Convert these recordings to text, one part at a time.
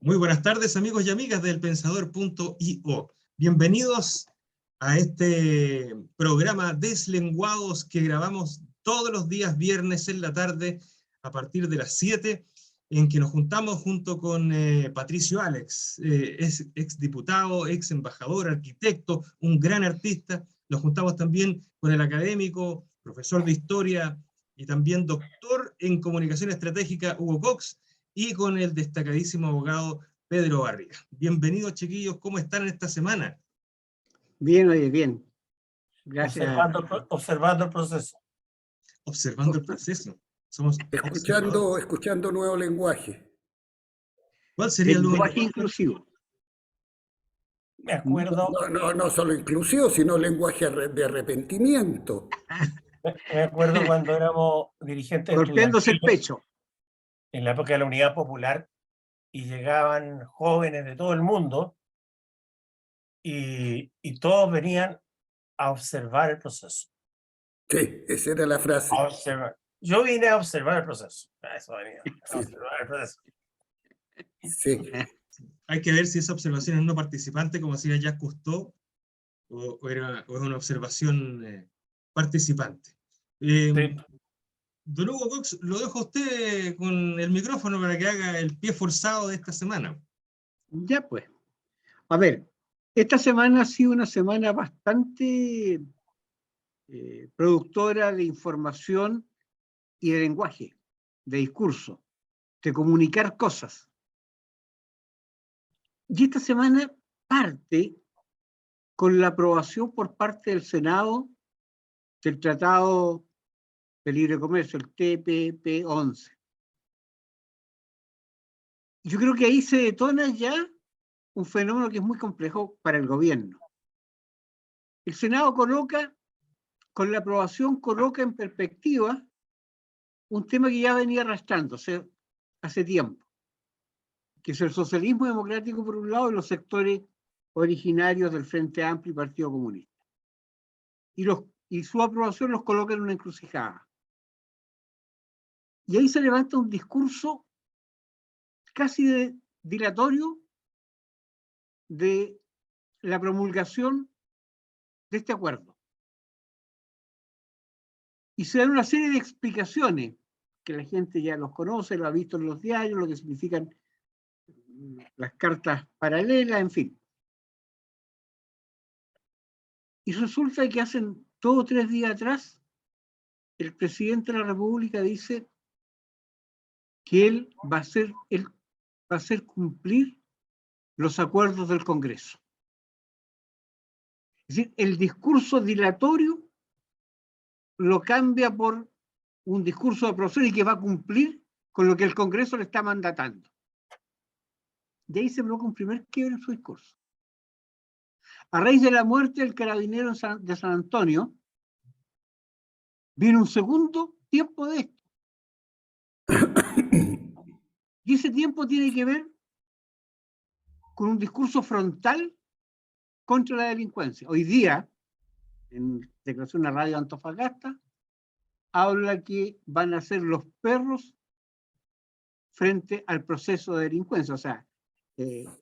Muy buenas tardes, amigos y amigas del Pensador.io. Bienvenidos a este programa Deslenguados que grabamos todos los días viernes en la tarde a partir de las 7, en que nos juntamos junto con Patricio Alex, ex diputado, ex embajador, arquitecto, un gran artista. Nos juntamos también con el académico, profesor de historia y también doctor en comunicación estratégica Hugo Cox, y con el destacadísimo abogado Pedro Barriga. Bienvenidos, chiquillos, ¿cómo están en esta semana? Bien, oye, bien. Gracias. Observando el proceso. Observando el proceso. Somos escuchando nuevo lenguaje. ¿Cuál sería el lenguaje inclusivo? Me acuerdo. No solo inclusivo, sino lenguaje de arrepentimiento. Me acuerdo cuando éramos dirigentes golpeándose el pecho. En la época de la Unidad Popular, y llegaban jóvenes de todo el mundo, y todos venían a observar el proceso. Sí, esa era la frase. A observar. Yo vine a observar el proceso. Eso venía, a observar el proceso. Sí. Hay que ver si esa observación es no participante, como hacía Jacques Cousteau, o es una observación participante. Sí. Don Hugo Cox, lo dejo a usted con el micrófono para que haga el pie forzado de esta semana. Ya pues. A ver, esta semana ha sido una semana bastante productora de información y de lenguaje, de discurso, de comunicar cosas. Y esta semana parte con la aprobación por parte del Senado del Tratado de Libre Comercio, el TPP-11. Yo creo que ahí se detona ya un fenómeno que es muy complejo para el gobierno. El Senado coloca, con la aprobación, coloca en perspectiva un tema que ya venía arrastrándose hace tiempo, que es el socialismo democrático por un lado y los sectores originarios del Frente Amplio y Partido Comunista. Y su aprobación los coloca en una encrucijada. Y ahí se levanta un discurso casi dilatorio de la promulgación de este acuerdo. Y se dan una serie de explicaciones que la gente ya los conoce, lo ha visto en los diarios, lo que significan las cartas paralelas, en fin. Y resulta que hace 2 o 3 días atrás, el presidente de la República dice que él va a hacer cumplir los acuerdos del Congreso. Es decir, el discurso dilatorio lo cambia por un discurso de aprobación y que va a cumplir con lo que el Congreso le está mandatando. De ahí se provoca un primer quiebre en su discurso. A raíz de la muerte del carabinero de San Antonio, viene un segundo tiempo de esto. Y ese tiempo tiene que ver con un discurso frontal contra la delincuencia. Hoy día, en declaración a Radio Antofagasta, habla que van a ser los perros frente al proceso de delincuencia. O sea,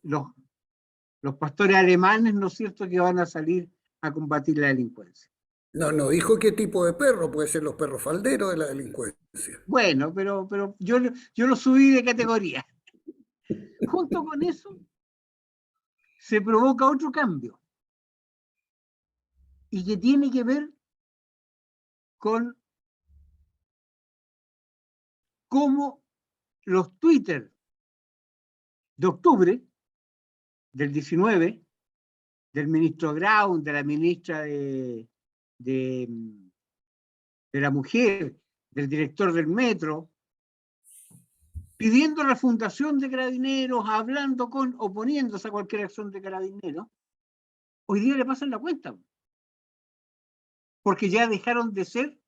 los pastores alemanes, ¿no es cierto?, que van a salir a combatir la delincuencia. No dijo qué tipo de perro, puede ser los perros falderos de la delincuencia. Bueno, pero yo lo subí de categoría. Junto con eso, se provoca otro cambio. Y que tiene que ver con cómo los Twitter de octubre del 19, del ministro Grau, de la ministra de la Mujer, del director del Metro, pidiendo la fundación de Carabineros, hablando oponiéndose a cualquier acción de Carabineros, hoy día le pasan la cuenta. Porque ya dejaron de ser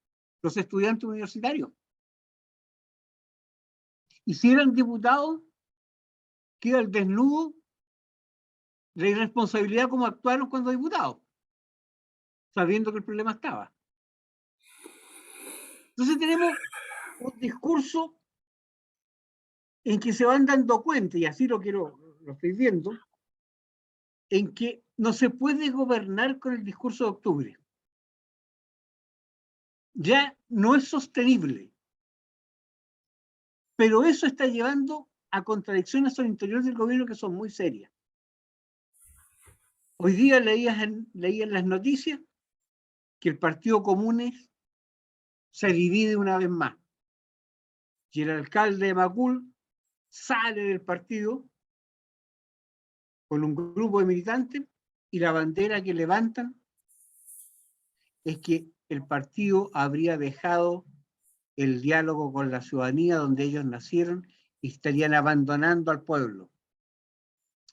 los estudiantes universitarios. Y si eran diputados, queda el desnudo de la irresponsabilidad como actuaron cuando diputados, sabiendo que el problema estaba. Entonces tenemos un discurso en que se van dando cuenta, y así lo quiero lo estoy viendo, en que no se puede gobernar con el discurso de octubre. Ya no es sostenible. Pero eso está llevando a contradicciones al interior del gobierno que son muy serias. Hoy día leía en las noticias que el Partido Comunes se divide una vez más. Y el alcalde de Macul sale del partido con un grupo de militantes y la bandera que levantan es que el partido habría dejado el diálogo con la ciudadanía donde ellos nacieron y estarían abandonando al pueblo.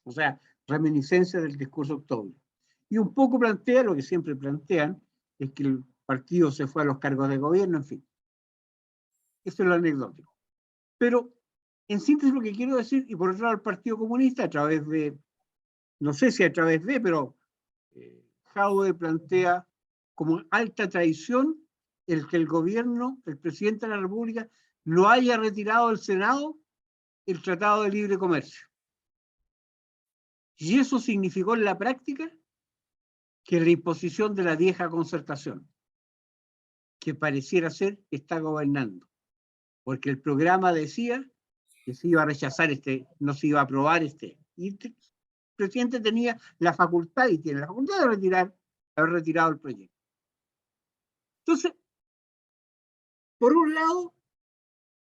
O sea, reminiscencia del discurso de octubre. Y un poco plantea lo que siempre plantean, es que el partido se fue a los cargos de gobierno, en fin. Eso es lo anecdótico. Pero, en síntesis, lo que quiero decir, y por otro lado, el Partido Comunista, a través de, no sé si a través de, pero Jaude plantea como alta traición el que el gobierno, el presidente de la República, no haya retirado del Senado el Tratado de Libre Comercio. Y eso significó en la práctica que la imposición de la vieja concertación, que pareciera ser que está gobernando, porque el programa decía que se iba a rechazar no se iba a aprobar y el presidente tenía la facultad, y tiene la facultad de haber retirado el proyecto. Entonces, por un lado,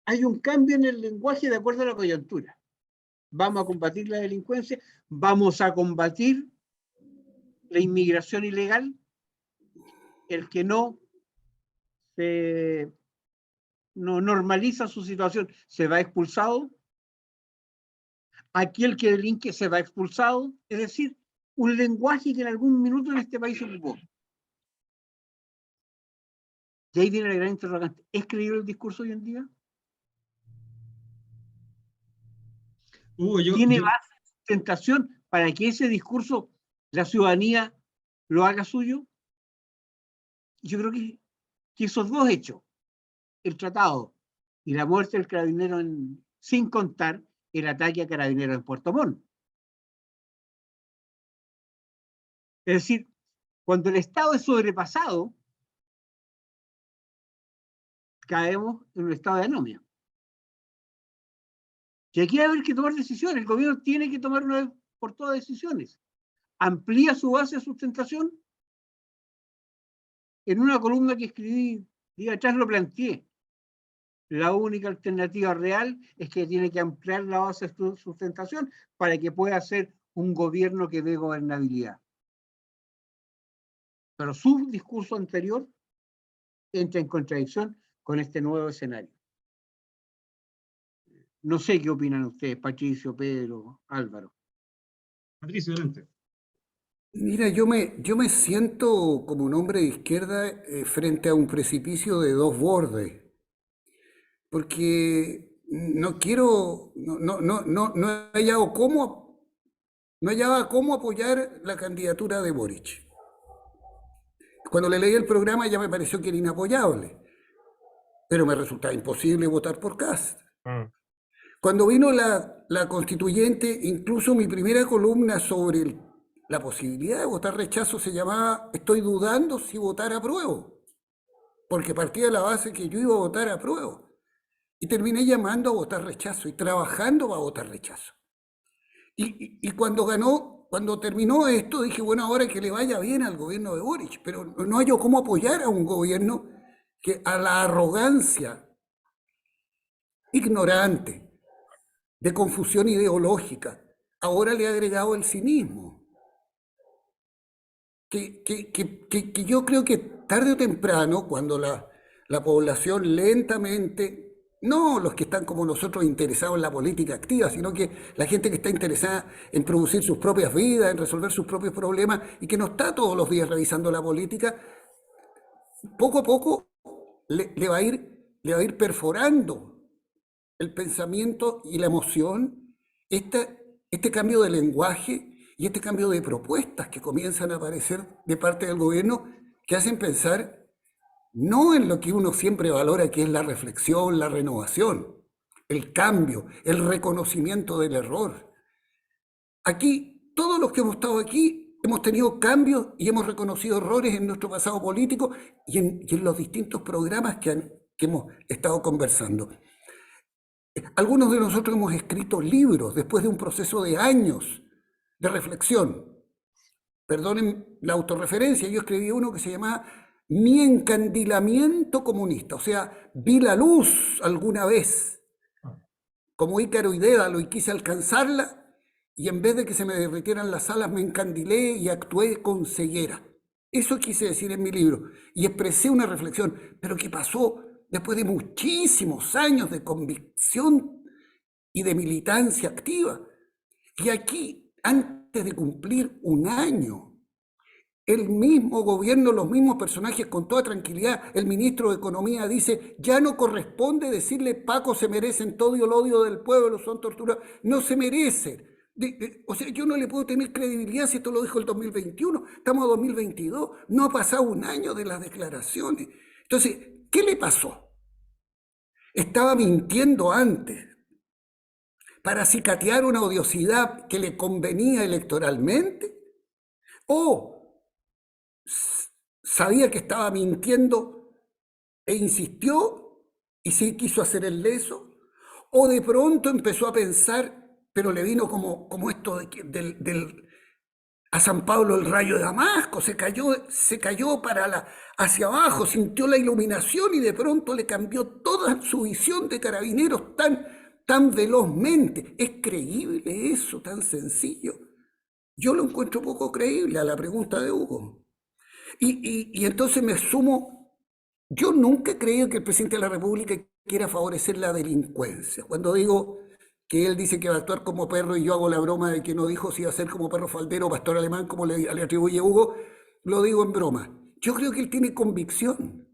hay un cambio en el lenguaje de acuerdo a la coyuntura. Vamos a combatir la delincuencia, vamos a combatir la inmigración ilegal, el que no normaliza su situación se va expulsado, aquel que delinque se va expulsado, es decir, un lenguaje que en algún minuto en este país se ocupó. Y ahí viene la gran interrogante, ¿es creíble el discurso hoy en día? ¿Tiene base, tentación para que ese discurso la ciudadanía lo haga suyo? Yo creo que esos dos hechos, el tratado y la muerte del carabinero, sin contar el ataque a carabineros en Puerto Montt. Es decir, cuando el Estado es sobrepasado, caemos en un estado de anomia. Y aquí hay que tomar decisiones. El gobierno tiene que tomar una vez por todas decisiones. Amplía su base de sustentación. En una columna que escribí días atrás lo planteé. La única alternativa real es que tiene que ampliar la base de sustentación para que pueda ser un gobierno que dé gobernabilidad. Pero su discurso anterior entra en contradicción con este nuevo escenario. No sé qué opinan ustedes, Patricio, Pedro, Álvaro. Patricio, adelante. Mira, yo me siento como un hombre de izquierda frente a un precipicio de dos bordes, porque no quiero, no hallaba cómo apoyar la candidatura de Boric. Cuando le leí el programa ya me pareció que era inapoyable, pero me resultaba imposible votar por Kast. Cuando vino la constituyente, incluso mi primera columna sobre la posibilidad de votar rechazo se llamaba "Estoy dudando si votar apruebo", porque partía de la base que yo iba a votar apruebo. Y terminé llamando a votar rechazo y trabajando para votar rechazo. Y cuando terminó esto, dije, bueno, ahora que le vaya bien al gobierno de Boric, pero no hallo cómo apoyar a un gobierno que a la arrogancia ignorante, de confusión ideológica, ahora le ha agregado el cinismo. Que yo creo que tarde o temprano, cuando la población lentamente, no los que están como nosotros interesados en la política activa, sino que la gente que está interesada en producir sus propias vidas, en resolver sus propios problemas y que no está todos los días revisando la política, poco a poco le va a ir perforando el pensamiento y la emoción, este cambio de lenguaje y este cambio de propuestas que comienzan a aparecer de parte del gobierno, que hacen pensar no en lo que uno siempre valora, que es la reflexión, la renovación, el cambio, el reconocimiento del error, Aquí, todos los que hemos estado aquí, hemos tenido cambios y hemos reconocido errores en nuestro pasado político y en los distintos programas que hemos estado conversando. Algunos de nosotros hemos escrito libros después de un proceso de años de reflexión. Perdonen la autorreferencia, yo escribí uno que se llamaba Mi encandilamiento comunista, o sea, vi la luz alguna vez, como Ícaro y Dédalo, y quise alcanzarla, y en vez de que se me derritieran las alas, me encandilé y actué con ceguera. Eso quise decir en mi libro, y expresé una reflexión, pero ¿qué pasó después de muchísimos años de convicción y de militancia activa? Y aquí, antes de cumplir un año, el mismo gobierno, los mismos personajes, con toda tranquilidad, el ministro de Economía dice, ya no corresponde decirle Paco se merecen todo el odio del pueblo, son torturados, no se merecen. O sea, yo no le puedo tener credibilidad si esto lo dijo el 2021, estamos en 2022, no ha pasado un año de las declaraciones. Entonces, ¿qué le pasó? Estaba mintiendo antes para acicatear una odiosidad que le convenía electoralmente, o sabía que estaba mintiendo e insistió y sí quiso hacer el leso, o de pronto empezó a pensar, pero le vino como esto a San Pablo el rayo de Damasco, se cayó hacia abajo, sintió la iluminación y de pronto le cambió toda su visión de Carabineros tan velozmente. ¿Es creíble eso, tan sencillo? Yo lo encuentro poco creíble a la pregunta de Hugo. Y entonces me sumo, yo nunca he creído que el presidente de la República quiera favorecer la delincuencia. Cuando digo que él dice que va a actuar como perro y yo hago la broma de que no dijo si iba a ser como perro faldero o pastor alemán, como le atribuye Hugo, lo digo en broma. Yo creo que él tiene convicción,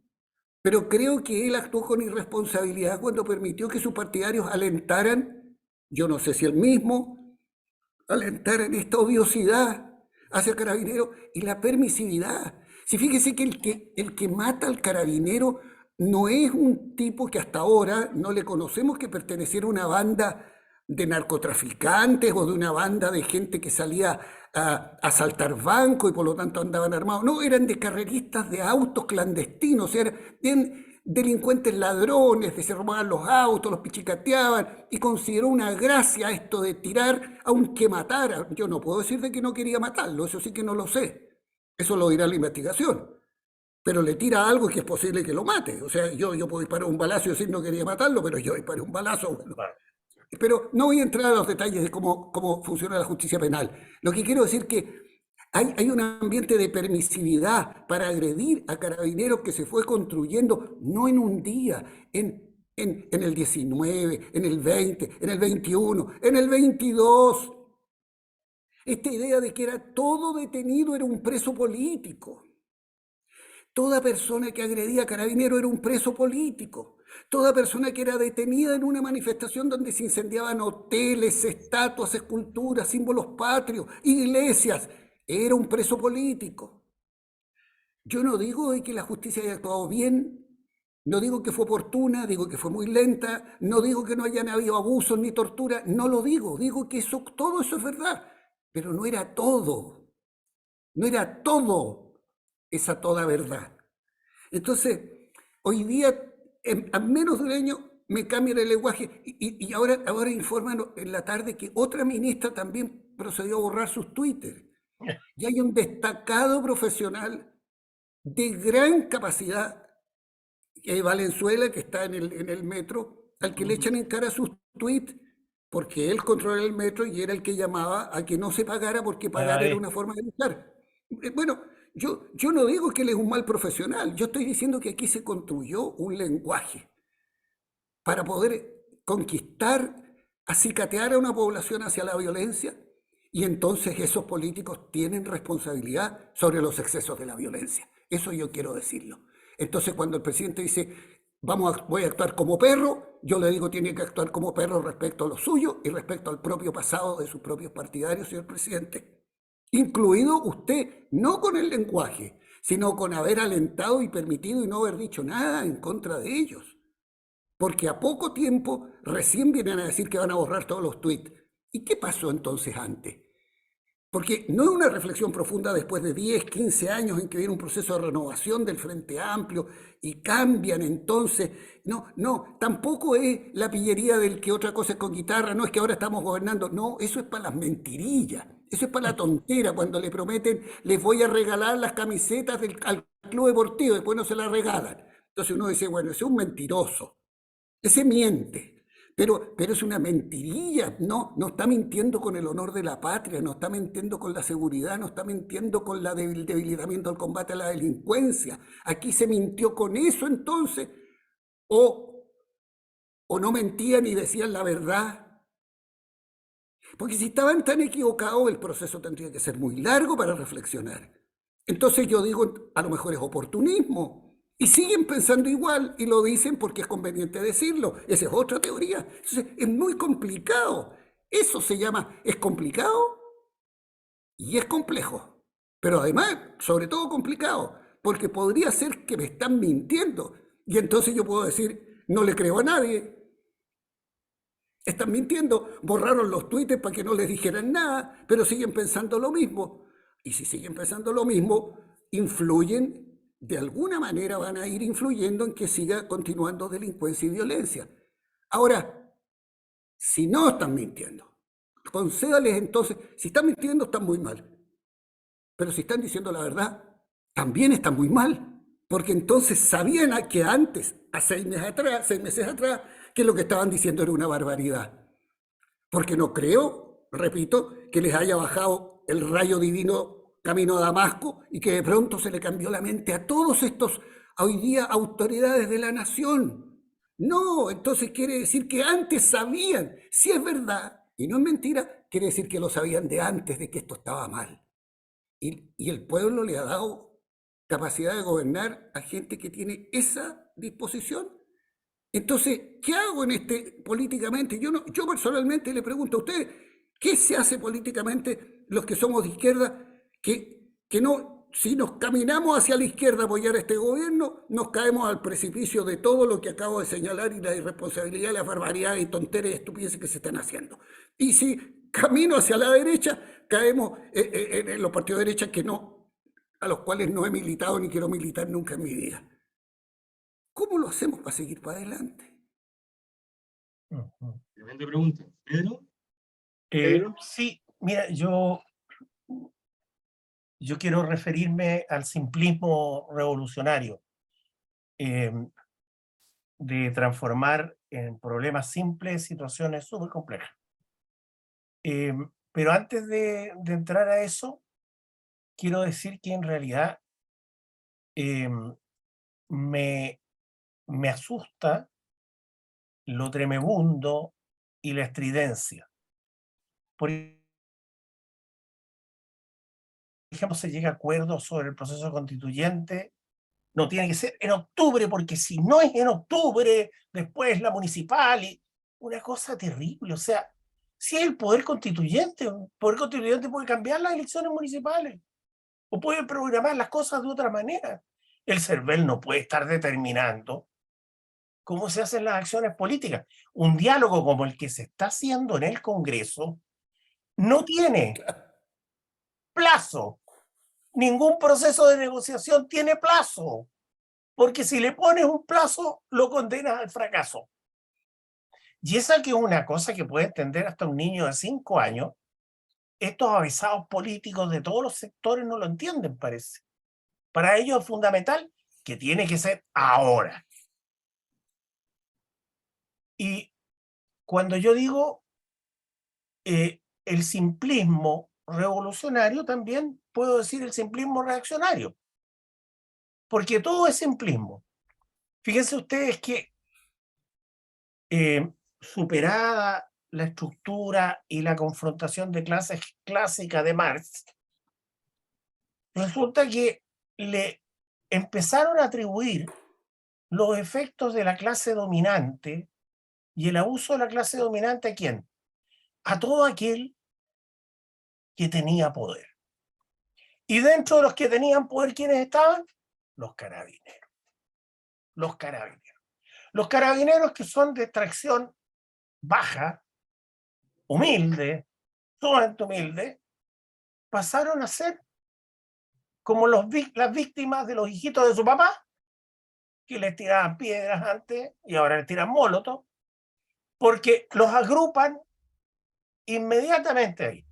pero creo que él actuó con irresponsabilidad cuando permitió que sus partidarios alentaran, yo no sé si él mismo, alentaran esta odiosidad hacia Carabineros y la permisividad. Si fíjese que el que mata al carabinero no es un tipo que hasta ahora no le conocemos que perteneciera a una banda de narcotraficantes o de una banda de gente que salía a asaltar bancos y por lo tanto andaban armados. No, eran de carreristas de autos clandestinos, eran delincuentes ladrones, que se robaban los autos, los pichicateaban, y consideró una gracia esto de tirar aunque matara. Yo no puedo decir de que no quería matarlo, eso sí que no lo sé. Eso lo dirá la investigación. Pero le tira algo que es posible que lo mate. O sea, yo puedo disparar un balazo y decir no quería matarlo, pero yo disparé un balazo. Bueno. Pero no voy a entrar a los detalles de cómo funciona la justicia penal. Lo que quiero decir que hay un ambiente de permisividad para agredir a Carabineros que se fue construyendo no en un día, en el 19, en el 20, en el 21, en el 22. Esta idea de que era todo detenido era un preso político. Toda persona que agredía a Carabineros era un preso político. Toda persona que era detenida en una manifestación donde se incendiaban hoteles, estatuas, esculturas, símbolos patrios, iglesias, era un preso político. Yo no digo que la justicia haya actuado bien, no digo que fue oportuna, digo que fue muy lenta, no digo que no hayan habido abusos ni tortura, no lo digo que todo eso es verdad. Pero no era todo esa toda verdad. Entonces, hoy día, a menos de un año, me cambian el lenguaje y ahora informan en la tarde que otra ministra también procedió a borrar sus Twitter. Y hay un destacado profesional de gran capacidad, Valenzuela, que está en el metro, al que le echan en cara sus tweets, porque él controla el metro y era el que llamaba a que no se pagara porque pagar era una forma de luchar. Bueno, yo no digo que él es un mal profesional, yo estoy diciendo que aquí se construyó un lenguaje para poder conquistar, acicatear a una población hacia la violencia, y entonces esos políticos tienen responsabilidad sobre los excesos de la violencia. Eso yo quiero decirlo. Entonces cuando el presidente dice, voy a actuar como perro, yo le digo tiene que actuar como perro respecto a lo suyo y respecto al propio pasado de sus propios partidarios, señor presidente. Incluido usted, no con el lenguaje, sino con haber alentado y permitido y no haber dicho nada en contra de ellos. Porque a poco tiempo recién vienen a decir que van a borrar todos los tweets. ¿Y qué pasó entonces antes? Porque no es una reflexión profunda después de 10, 15 años en que viene un proceso de renovación del Frente Amplio y cambian entonces. No, tampoco es la pillería del que otra cosa es con guitarra, no es que ahora estamos gobernando. No, eso es para las mentirillas, eso es para la tontera, cuando le prometen, les voy a regalar las camisetas al club deportivo, después no se las regalan. Entonces uno dice, bueno, ese es un mentiroso, ese miente. Pero es una mentirilla, no está mintiendo con el honor de la patria, no está mintiendo con la seguridad, no está mintiendo con el debilitamiento del combate a la delincuencia. Aquí se mintió con eso entonces, o no mentían y decían la verdad. Porque si estaban tan equivocados, el proceso tendría que ser muy largo para reflexionar. Entonces yo digo, a lo mejor es oportunismo. Y siguen pensando igual y lo dicen porque es conveniente decirlo. Esa es otra teoría. Entonces es muy complicado. Eso se llama, es complicado y es complejo. Pero además, sobre todo complicado, porque podría ser que me están mintiendo. Y entonces yo puedo decir, no le creo a nadie. Están mintiendo, borraron los tweets para que no les dijeran nada, pero siguen pensando lo mismo. Y si siguen pensando lo mismo, influyen, de alguna manera van a ir influyendo en que siga continuando delincuencia y violencia. Ahora, si no están mintiendo, concédales entonces, si están mintiendo están muy mal. Pero si están diciendo la verdad, también están muy mal. Porque entonces sabían que antes, a 6 meses atrás, que lo que estaban diciendo era una barbaridad. Porque no creo, repito, que les haya bajado el rayo divino camino a Damasco y que de pronto se le cambió la mente a todos estos, hoy día, autoridades de la nación. No, entonces quiere decir que antes sabían. Si es verdad y no es mentira, quiere decir que lo sabían de antes de que esto estaba mal. Y el pueblo le ha dado capacidad de gobernar a gente que tiene esa disposición. Entonces, ¿qué hago políticamente? Yo personalmente le pregunto a ustedes, ¿qué se hace políticamente los que somos de izquierda? Que no, si nos caminamos hacia la izquierda a apoyar a este gobierno, nos caemos al precipicio de todo lo que acabo de señalar y la irresponsabilidad, la barbaridad y tonterías y estupideces que se están haciendo. Y si camino hacia la derecha, caemos en los partidos de derecha a los cuales no he militado ni quiero militar nunca en mi vida. ¿Cómo lo hacemos para seguir para adelante? Tremenda pregunta. ¿Pedro? Sí, mira, yo quiero referirme al simplismo revolucionario, de transformar en problemas simples situaciones súper complejas. Pero antes de entrar a eso, quiero decir que en realidad me asusta lo tremebundo y la estridencia. Por ejemplo, se llega a acuerdos sobre el proceso constituyente, no tiene que ser en octubre, porque si no es en octubre, después la municipal, y una cosa terrible. O sea, si es el poder constituyente puede cambiar las elecciones municipales, o puede programar las cosas de otra manera. El CERVEL no puede estar determinando cómo se hacen las acciones políticas. Un diálogo como el que se está haciendo en el Congreso no tiene plazo. Ningún proceso de negociación tiene plazo, porque si le pones un plazo, lo condenas al fracaso. Y esa que es una cosa que puede entender hasta un niño de 5 años, estos avisados políticos de todos los sectores no lo entienden, parece. Para ellos es fundamental que tiene que ser ahora. Y cuando yo digo el simplismo revolucionario, también puedo decir el simplismo reaccionario, porque todo es simplismo. Fíjense ustedes que superada la estructura y la confrontación de clases clásica de Marx, resulta que le empezaron a atribuir los efectos de la clase dominante y el abuso de la clase dominante, ¿a quién? A todo aquel que tenía poder. Y dentro de los que tenían poder, ¿quiénes estaban? Los carabineros. Los carabineros. Los carabineros que son de extracción baja, humilde, sumamente humilde, pasaron a ser como las víctimas de los hijitos de su papá, que les tiraban piedras antes y ahora les tiran molotov, porque los agrupan inmediatamente ahí.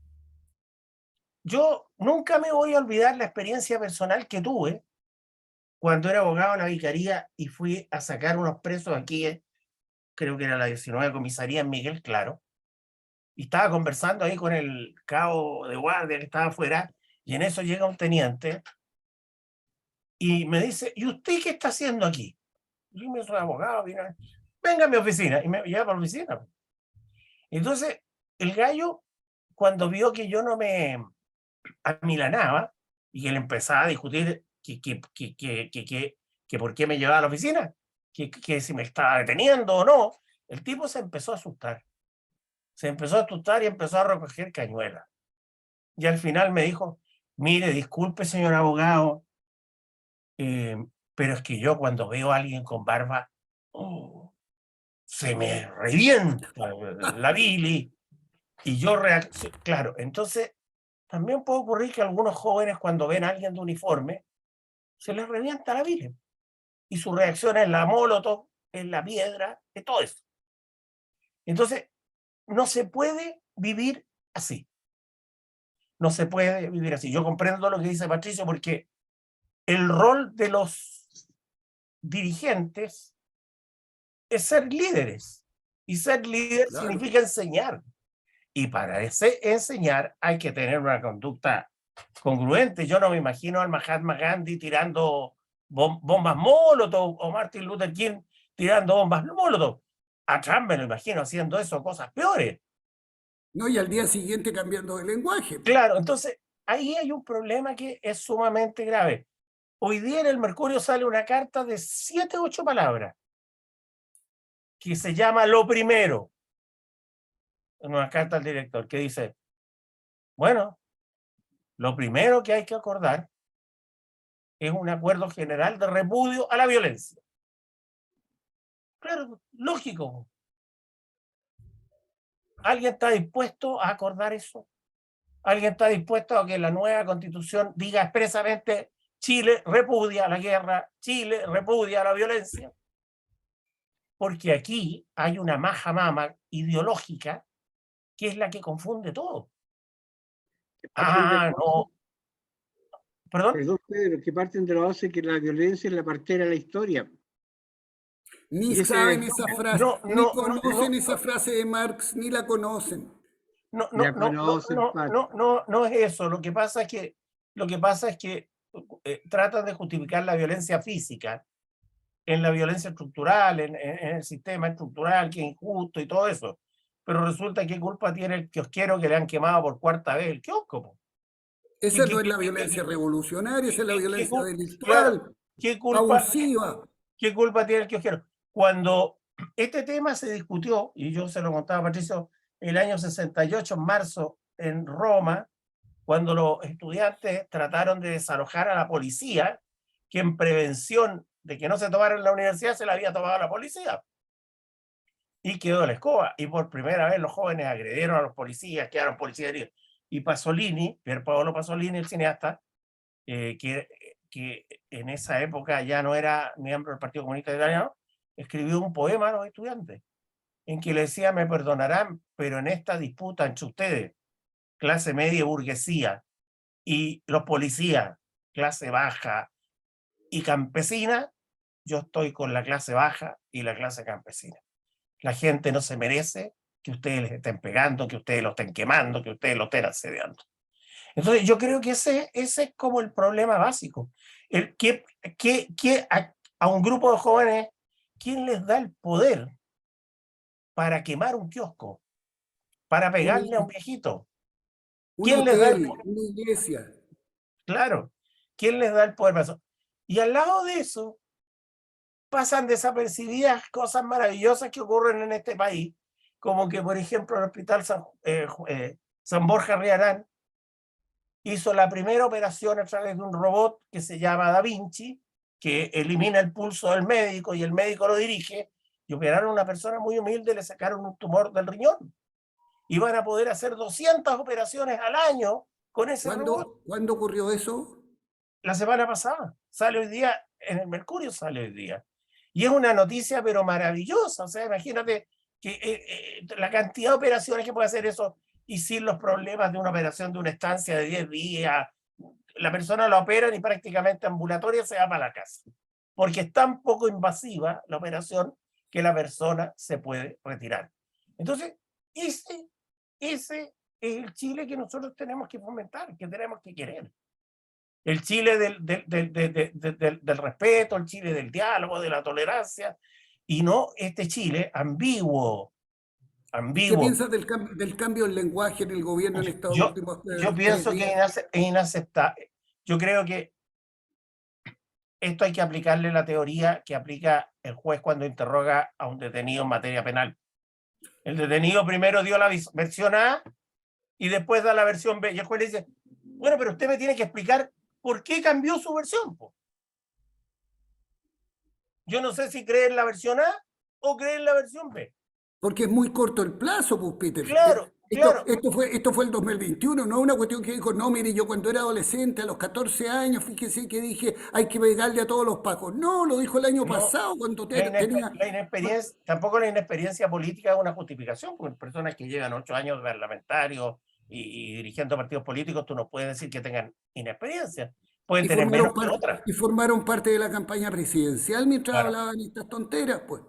Yo nunca me voy a olvidar la experiencia personal que tuve cuando era abogado en la vicaría y fui a sacar unos presos aquí, creo que era la 19 comisaría en Miguel Claro, y estaba conversando ahí con el cabo de guardia que estaba afuera, y en eso llega un teniente y me dice, ¿y usted qué está haciendo aquí? Yo me soy abogado, venga a mi oficina, y me lleva para la oficina. Entonces, el gallo, cuando vio que yo no me amilanaba y que él empezaba a discutir que por qué me llevaba a la oficina, que si me estaba deteniendo o no, el tipo se empezó a asustar. Se empezó a asustar y empezó a recoger cañuelas. Y al final me dijo, mire, disculpe, señor abogado, pero es que yo cuando veo a alguien con barba, se me revienta la bilis. Y yo reacciono. Claro, entonces también puede ocurrir que algunos jóvenes cuando ven a alguien de uniforme, se les revienta la bilis. Y su reacción es la molotov, es la piedra, es todo eso. Entonces, no se puede vivir así. No se puede vivir así. Yo comprendo lo que dice Patricio porque el rol de los dirigentes es ser líderes. Y ser líder Claro. significa enseñar. Y para enseñar hay que tener una conducta congruente. Yo no me imagino al Mahatma Gandhi tirando bombas molotov o Martin Luther King tirando bombas molotov. A Trump me lo imagino haciendo eso, cosas peores. No, y al día siguiente cambiando de lenguaje. Claro, entonces ahí hay un problema que es sumamente grave. Hoy día en el Mercurio sale una carta de 7 u 8 palabras que se llama Lo Primero. Una carta al director que dice, bueno, lo primero que hay que acordar es un acuerdo general de repudio a la violencia. Claro, lógico. ¿Alguien está dispuesto a acordar eso? ¿Alguien está dispuesto a que la nueva constitución diga expresamente Chile repudia la guerra, Chile repudia la violencia? Porque aquí hay una majamama ideológica que es la que confunde todo. No. ¿Perdón? Perdón, Pedro, que parten de la base que la violencia es la partera de la historia. Ni Y saben esa frase, ni conocen esa frase de Marx, ni la conocen. No es eso. Lo que pasa es que tratan de justificar la violencia física en la violencia estructural, en el sistema estructural que es injusto y todo eso. Pero resulta que culpa tiene el kiosquero que le han quemado por 4ª vez el kiosco. Po. Esa no es la violencia revolucionaria, esa es la violencia delictual, abusiva. ¿Qué culpa tiene el kiosquero? Cuando este tema se discutió, y yo se lo contaba a Patricio, el año 68, en marzo, en Roma, cuando los estudiantes trataron de desalojar a la policía, que en prevención de que no se tomara en la universidad se la había tomado la policía. Y quedó la escoba. Y por primera vez los jóvenes agredieron a los policías, quedaron policías heridos. Y Pasolini, Pier Paolo Pasolini, el cineasta, que en esa época ya no era miembro del Partido Comunista Italiano, escribió un poema a los estudiantes en que le decía, me perdonarán, pero en esta disputa entre ustedes, clase media y burguesía, y los policías, clase baja y campesina, yo estoy con la clase baja y la clase campesina. La gente no se merece que ustedes les estén pegando, que ustedes lo estén quemando, que ustedes lo estén asediando. Entonces yo creo que ese es como el problema básico. A un grupo de jóvenes, ¿quién les da el poder para quemar un kiosco? Para pegarle a un viejito. ¿Quién les da el poder? Una iglesia. Claro. ¿Quién les da el poder para eso? Y al lado de eso, pasan desapercibidas cosas maravillosas que ocurren en este país, como que, por ejemplo, el Hospital San Borja Riarán hizo la primera operación a través de un robot que se llama Da Vinci, que elimina el pulso del médico y el médico lo dirige, y operaron a una persona muy humilde, le sacaron un tumor del riñón. Y van a poder hacer 200 operaciones al año con ese robot. ¿Cuándo ocurrió eso? La semana pasada. Sale hoy día, en el Mercurio sale hoy día. Y es una noticia, pero maravillosa. O sea, imagínate que la cantidad de operaciones que puede hacer eso y sin los problemas de una operación de una estancia de 10 días. La persona la operan y prácticamente ambulatoria se va para la casa. Porque es tan poco invasiva la operación que la persona se puede retirar. Entonces, ese es el Chile que nosotros tenemos que fomentar, que tenemos que querer. El Chile del respeto, el Chile del diálogo, de la tolerancia, y no este Chile ambiguo. ¿Qué piensas del cambio del lenguaje en el gobierno en estos últimos Yo pienso que es inaceptable. Yo creo que esto hay que aplicarle la teoría que aplica el juez cuando interroga a un detenido en materia penal. El detenido primero dio la versión A y después da la versión B. Y el juez le dice, bueno, pero usted me tiene que explicar por qué cambió su versión. Yo no sé si cree en la versión A o cree en la versión B. Porque es muy corto el plazo, pues, Peter. Claro, claro. Esto fue el 2021, no una cuestión que dijo, no, mire, yo cuando era adolescente, a los 14 años, fíjese que dije, hay que pegarle a todos los pacos. No, lo dijo el año pasado, cuando tenía... La inexperiencia, tampoco la inexperiencia política es una justificación, porque personas que llegan 8 años de parlamentarios y dirigiendo partidos políticos, tú no puedes decir que tengan inexperiencia. Pueden tener menos que otras. Y formaron parte de la campaña presidencial mientras hablaban estas tonteras, pues.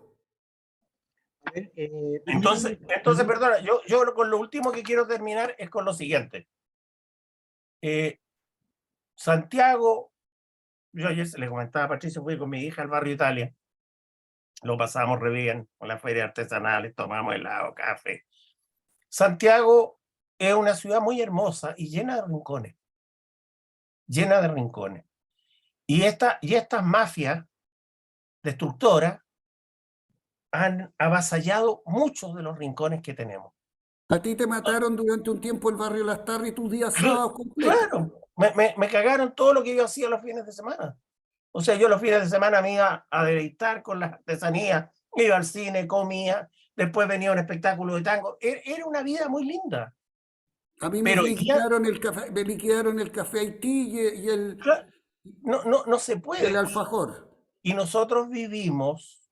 Entonces, perdona, yo con lo último que quiero terminar es con lo siguiente. Santiago, yo ayer le comentaba a Patricio, fui con mi hija al barrio Italia, lo pasamos re bien con las ferias artesanales, tomamos helado, café. Santiago es una ciudad muy hermosa y llena de rincones. Llena de rincones. Y estas mafias destructoras han avasallado muchos de los rincones que tenemos. A ti te mataron durante un tiempo el barrio Lastarria y tus días sábados completos. Claro, me cagaron todo lo que yo hacía los fines de semana. O sea, yo los fines de semana me iba a deleitar con las artesanías, iba al cine, comía, después venía un espectáculo de tango. Era una vida muy linda. A mí me liquidaron el café Haití y el... Claro, no se puede. El alfajor. Y nosotros vivimos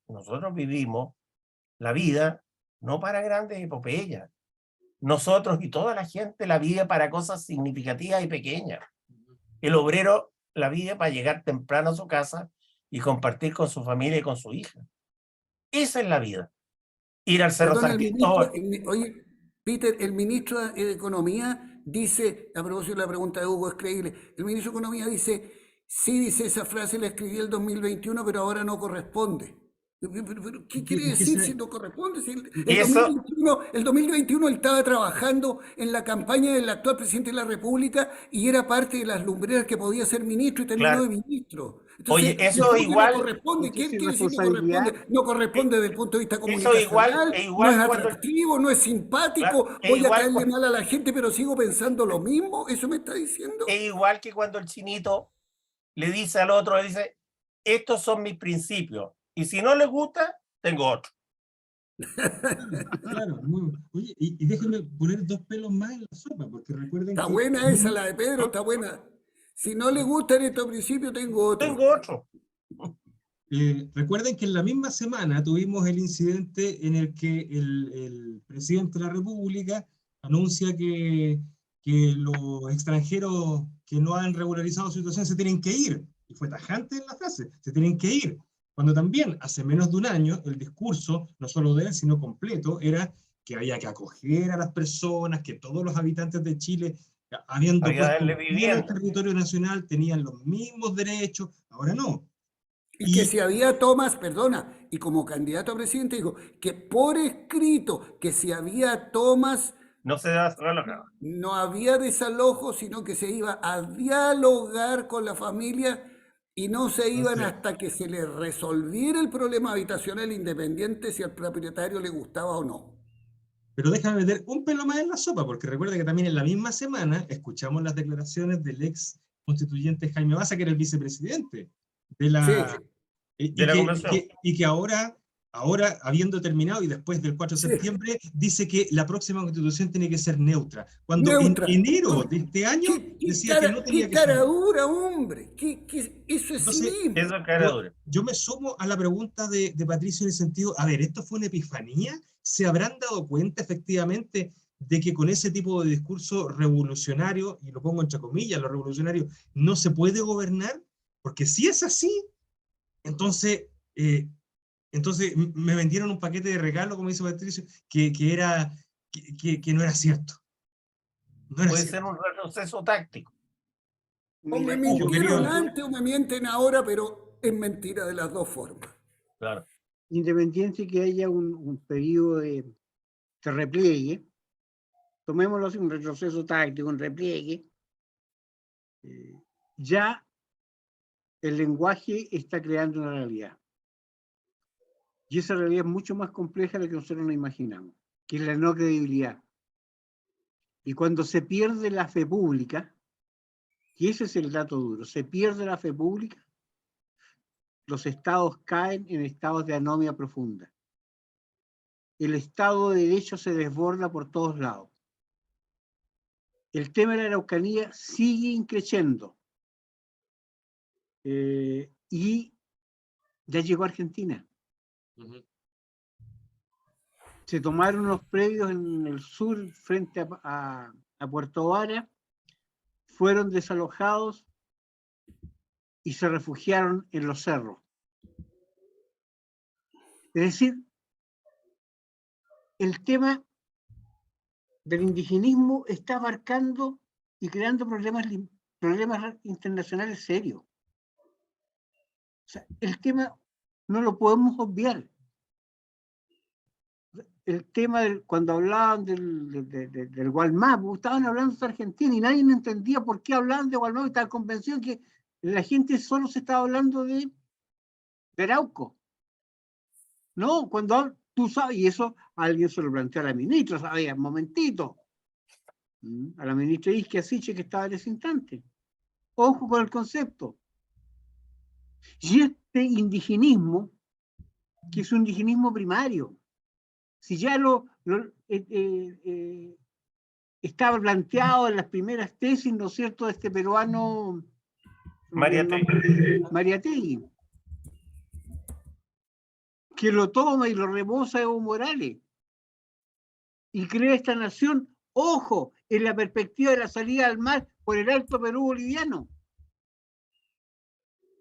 la vida no para grandes epopeyas. Nosotros y toda la gente la vive para cosas significativas y pequeñas. El obrero la vive para llegar temprano a su casa y compartir con su familia y con su hija. Esa es la vida. Ir al Cerro San Cristóbal. Oye, Peter, el ministro de Economía dice, a propósito de la pregunta de Hugo, es creíble, el ministro de Economía dice, sí, dice, esa frase la escribí el 2021, pero ahora no corresponde. ¿Pero qué quiere decir si no corresponde? Si el 2021 él estaba trabajando en la campaña del actual presidente de la República y era parte de las lumbreras que podía ser ministro y terminó de ministro. Entonces, oye, eso igual... No corresponde. ¿Qué quiere decir no corresponde? No corresponde desde el punto de vista comunicacional, no es atractivo, no es simpático, voy a caerle mal a la gente, pero sigo pensando lo mismo. ¿Eso me está diciendo? Es igual que cuando el chinito le dice al otro, le dice, estos son mis principios. Y si no les gusta, tengo otro. Claro, oye, y déjenme poner 2 pelos más en la sopa, porque recuerden está buena esa, la de Pedro, está buena. Si no les gusta en estos principios, tengo otro. Tengo otro. Recuerden que en la misma semana tuvimos el incidente en el que el presidente de la República anuncia que los extranjeros que no han regularizado su situación se tienen que ir. Y fue tajante en la frase, se tienen que ir. Cuando también, hace menos de un año, el discurso, no solo de él, sino completo, era que había que acoger a las personas, que todos los habitantes de Chile, habiendo puesto en el territorio nacional, tenían los mismos derechos, ahora no. Y que si había tomas, perdona, y como candidato a presidente dijo, que por escrito, que si había tomas... No se desalojaba. No había desalojo, sino que se iba a dialogar con la familia y no se iban hasta que se les resolviera el problema habitacional independiente si al propietario le gustaba o no. Pero déjame meter un pelo más en la sopa, porque recuerda que también en la misma semana escuchamos las declaraciones del ex constituyente Jaime Baza, que era el vicepresidente de la, convención. y que ahora ahora, habiendo terminado y después del 4 de Sí. septiembre, dice que la próxima constitución tiene que ser neutra. Cuando Neutra. en enero de este año decía que no tenía Qué que ser cara neutra. dura, hombre. Eso es Entonces, cinismo. Eso es cara dura. yo me sumo a la pregunta de Patricio en el sentido, a ver, ¿esto fue una epifanía? ¿Se habrán dado cuenta efectivamente de que con ese tipo de discurso revolucionario, y lo pongo entre comillas, lo revolucionario, no se puede gobernar? Porque si es así, entonces, me vendieron un paquete de regalo, como dice Patricio, que no era cierto. No era Puede cierto. ser un retroceso táctico. O me Mira, yo mintieron creo, antes o me mienten ahora, pero es mentira de las dos formas. Claro. independiente que haya un periodo de repliegue, tomémoslo así, un retroceso táctico, un repliegue, ya el lenguaje está creando una realidad. Y esa realidad es mucho más compleja de lo que nosotros nos imaginamos, que es la no credibilidad. Y cuando se pierde la fe pública, y ese es el dato duro, se pierde la fe pública, los estados caen en estados de anomia profunda. El Estado de Derecho se desborda por todos lados. El tema de la Araucanía sigue increciendo. Y ya llegó a Argentina. Se tomaron unos predios en el sur frente a Puerto Vara, fueron desalojados y se refugiaron en los cerros. Es decir, el tema del indigenismo está abarcando y creando problemas internacionales serios. O sea, el tema no lo podemos obviar. El tema cuando hablaban del Gualmapu, estaban hablando de Argentina y nadie me entendía por qué hablaban de Gualmapu, y estaba convencido que la gente solo se estaba hablando de Arauco. No, cuando tú sabes, y eso alguien se lo planteó a la ministra, sabía, un momentito, a la ministra Isquia Siche, que estaba en ese instante. Ojo con el concepto. Y este indigenismo, que es un indigenismo primario, si ya estaba planteado en las primeras tesis, ¿no es cierto?, de este peruano Mariátegui, que lo toma y lo rebosa Evo Morales y crea esta nación, ojo, en la perspectiva de la salida al mar por el Alto Perú boliviano,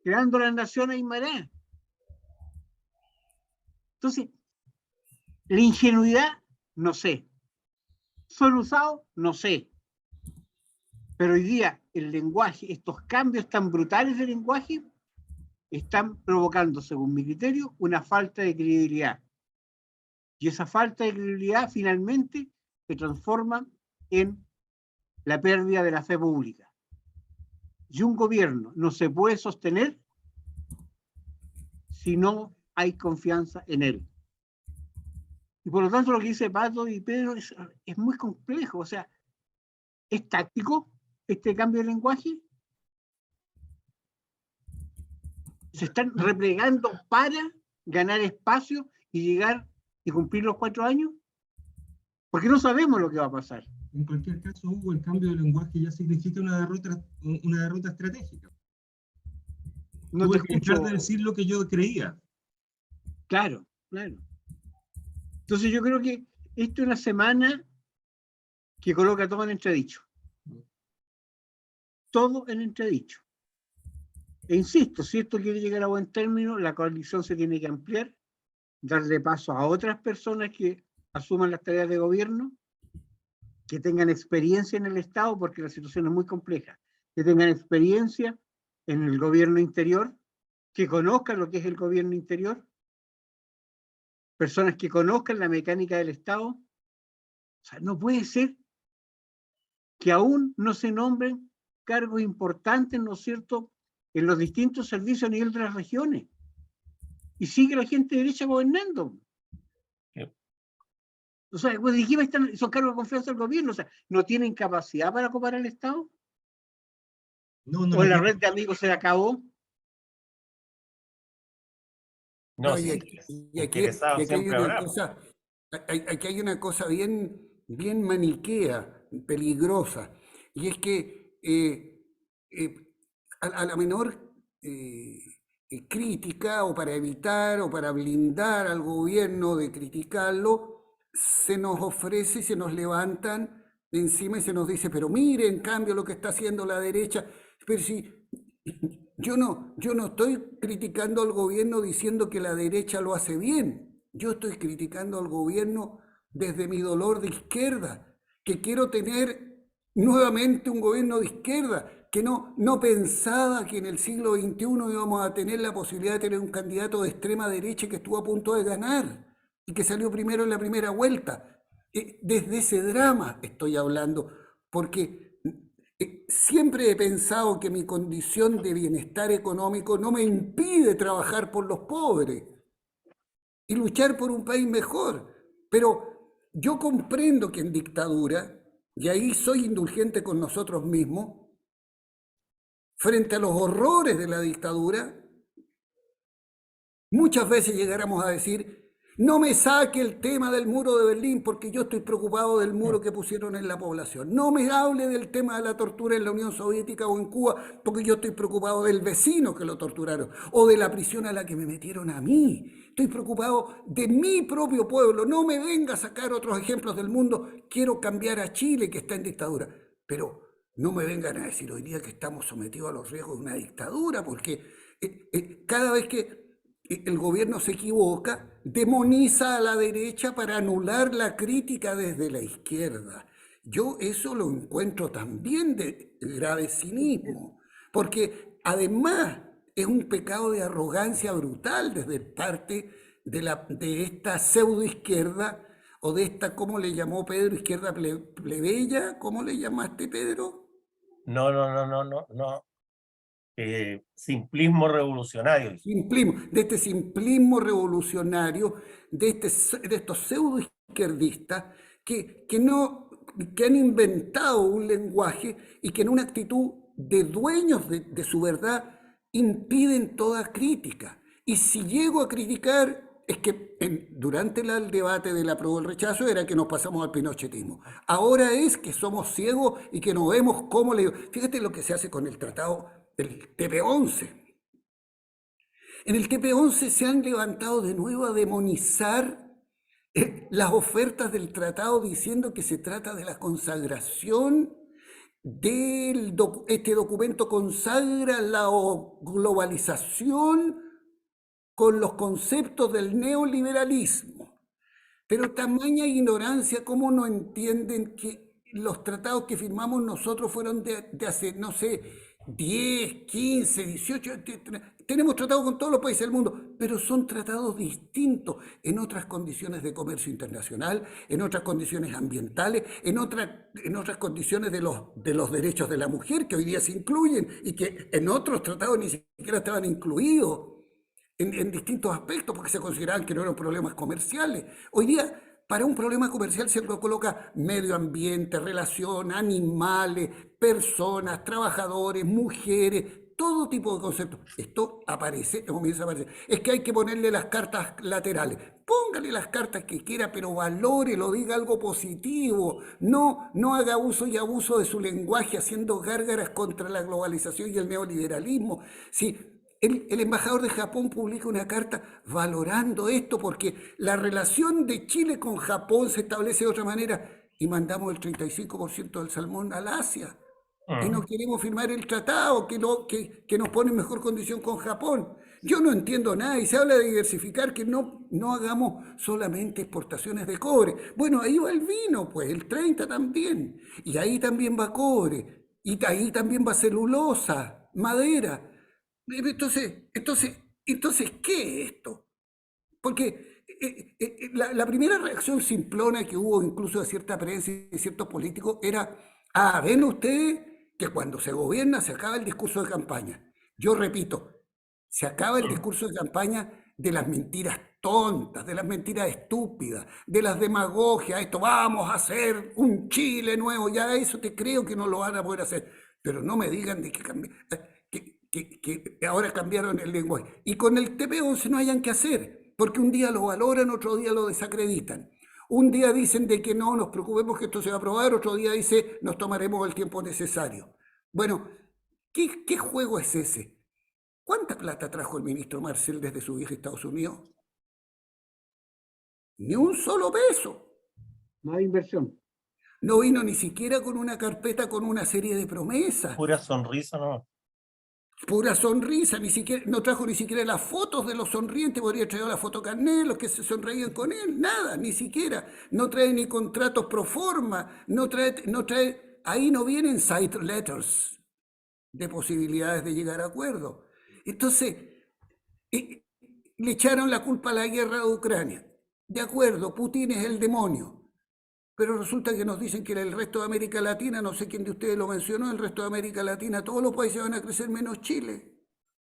creando la nación Aymara. Entonces, la ingenuidad, no sé. ¿Son usados? No sé. Pero hoy día el lenguaje, estos cambios tan brutales de lenguaje, están provocando, según mi criterio, una falta de credibilidad. Y esa falta de credibilidad finalmente se transforma en la pérdida de la fe pública. Y un gobierno no se puede sostener si no hay confianza en él. Y por lo tanto lo que dice Pato y Pedro es muy complejo. O sea, ¿es táctico este cambio de lenguaje? ¿Se están replegando para ganar espacio y llegar y cumplir los 4 años? Porque no sabemos lo que va a pasar. En cualquier caso, Hugo, el cambio de lenguaje ya significa una derrota estratégica. No Tuve te que escucho. dejar de decir lo que yo creía. Claro, claro. Entonces yo creo que esta es una semana que coloca todo en entredicho. Todo en entredicho. E insisto, si esto quiere llegar a buen término, la coalición se tiene que ampliar, darle paso a otras personas que asuman las tareas de gobierno, que tengan experiencia en el Estado, porque la situación es muy compleja, que tengan experiencia en el gobierno interior, que conozcan lo que es el gobierno interior, personas que conozcan la mecánica del Estado. O sea, no puede ser que aún no se nombren cargos importantes, ¿no es cierto?, en los distintos servicios a nivel de las regiones. Y sigue la gente de derecha gobernando. O sea, ¿de qué están esos cargos de confianza del gobierno? O sea, ¿no tienen capacidad para copar al Estado? No, ¿O la red de amigos se acabó? No, No, sí, y interesado aquí hay siempre una hablamos. cosa, aquí hay una cosa bien maniquea, peligrosa, y es que eh, a la menor eh, crítica o para evitar o para blindar al gobierno de criticarlo, se nos ofrece y se nos levantan de encima y se nos dice, pero mire en cambio lo que está haciendo la derecha, pero si yo no estoy criticando al gobierno diciendo que la derecha lo hace bien. Yo estoy criticando al gobierno desde mi dolor de izquierda, que quiero tener nuevamente un gobierno de izquierda, que no pensaba que en el siglo XXI íbamos a tener la posibilidad de tener un candidato de extrema derecha que estuvo a punto de ganar y que salió primero en la primera vuelta. Desde ese drama estoy hablando, porque siempre he pensado que mi condición de bienestar económico no me impide trabajar por los pobres y luchar por un país mejor. Pero yo comprendo que en dictadura, y ahí soy indulgente con nosotros mismos, frente a los horrores de la dictadura, muchas veces llegáramos a decir, no me saque el tema del muro de Berlín porque yo estoy preocupado del muro que pusieron en la población. No me hable del tema de la tortura en la Unión Soviética o en Cuba porque yo estoy preocupado del vecino que lo torturaron o de la prisión a la que me metieron a mí. Estoy preocupado de mi propio pueblo. No me venga a sacar otros ejemplos del mundo. Quiero cambiar a Chile que está en dictadura. Pero no me vengan a decir hoy día que estamos sometidos a los riesgos de una dictadura porque cada vez que el gobierno se equivoca, demoniza a la derecha para anular la crítica desde la izquierda. Yo eso lo encuentro también de grave cinismo, porque además es un pecado de arrogancia brutal desde parte de esta pseudoizquierda o de esta, ¿cómo le llamó Pedro? Izquierda plebeya, ¿cómo le llamaste, Pedro? No. Simplismo revolucionario. De este simplismo revolucionario, de estos pseudoizquierdistas que han inventado un lenguaje y que en una actitud de dueños de su verdad impiden toda crítica. Y si llego a criticar, es que durante el debate del apruebo el rechazo era que nos pasamos al pinochetismo. Ahora es que somos ciegos y que no vemos cómo le... Fíjate lo que se hace con el tratado del TP-11. En el TP-11 se han levantado de nuevo a demonizar las ofertas del tratado diciendo que se trata de la consagración este documento consagra la globalización con los conceptos del neoliberalismo. Pero tamaña ignorancia, ¿cómo no entienden que los tratados que firmamos nosotros fueron de hace, no sé, 10, 15, 18, tenemos tratados con todos los países del mundo, pero son tratados distintos en otras condiciones de comercio internacional, en otras condiciones ambientales, en otras condiciones de los derechos de la mujer que hoy día se incluyen y que en otros tratados ni siquiera estaban incluidos en distintos aspectos porque se consideraban que no eran problemas comerciales. Hoy día, para un problema comercial se coloca medio ambiente, relación, animales, personas, trabajadores, mujeres, todo tipo de conceptos. Esto comienza a aparecer. Es que hay que ponerle las cartas laterales. Póngale las cartas que quiera, pero valórelo, diga algo positivo. No haga uso y abuso de su lenguaje haciendo gárgaras contra la globalización y el neoliberalismo. Sí, el embajador de Japón publica una carta valorando esto porque la relación de Chile con Japón se establece de otra manera y mandamos el 35% del salmón al Asia y no queremos firmar el tratado que nos pone en mejor condición con Japón. Yo no entiendo nada y se habla de diversificar, que no hagamos solamente exportaciones de cobre. Bueno, ahí va el vino, pues el 30 también, y ahí también va cobre, y ahí también va celulosa, madera. Entonces, ¿qué es esto? Porque la primera reacción simplona que hubo incluso de cierta prensa y de ciertos políticos era, ven ustedes que cuando se gobierna se acaba el discurso de campaña. Yo repito, se acaba el discurso de campaña de las mentiras tontas, de las mentiras estúpidas, de las demagogias, esto vamos a hacer un Chile nuevo, ya eso te creo que no lo van a poder hacer, pero no me digan de que que ahora cambiaron el lenguaje. Y con el TP-11 no hayan que hacer, porque un día lo valoran, otro día lo desacreditan. Un día dicen de que no nos preocupemos que esto se va a aprobar, otro día dice nos tomaremos el tiempo necesario. Bueno, ¿qué juego es ese? ¿Cuánta plata trajo el ministro Marcel desde su viaje a Estados Unidos? Ni un solo peso. No hay inversión. No vino ni siquiera con una carpeta con una serie de promesas. Pura sonrisa, ¿no? Pura sonrisa, ni siquiera, no trajo ni siquiera las fotos de los sonrientes, podría traer la foto carnet, los que se sonreían con él, nada, ni siquiera. No trae ni contratos pro forma, no trae, ahí no vienen side letters de posibilidades de llegar a acuerdo. Entonces, le echaron la culpa a la guerra de Ucrania. De acuerdo, Putin es el demonio. Pero resulta que nos dicen que el resto de América Latina, no sé quién de ustedes lo mencionó, el resto de América Latina, todos los países van a crecer menos Chile.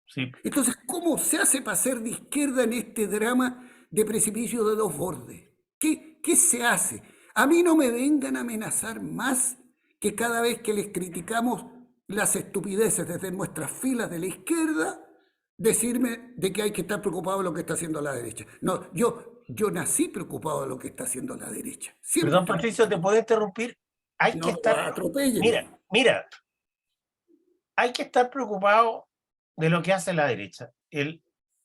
Sí. Entonces, ¿cómo se hace para ser de izquierda en este drama de precipicio de dos bordes? ¿Qué se hace? A mí no me vengan a amenazar más que cada vez que les criticamos las estupideces desde nuestras filas de la izquierda, decirme de que hay que estar preocupado de lo que está haciendo la derecha. No, yo nací preocupado de lo que está haciendo la derecha. Siempre. Perdón, Patricio, ¿te puedo interrumpir? Hay No que estar... atropellen. Mira, hay que estar preocupado de lo que hace la derecha.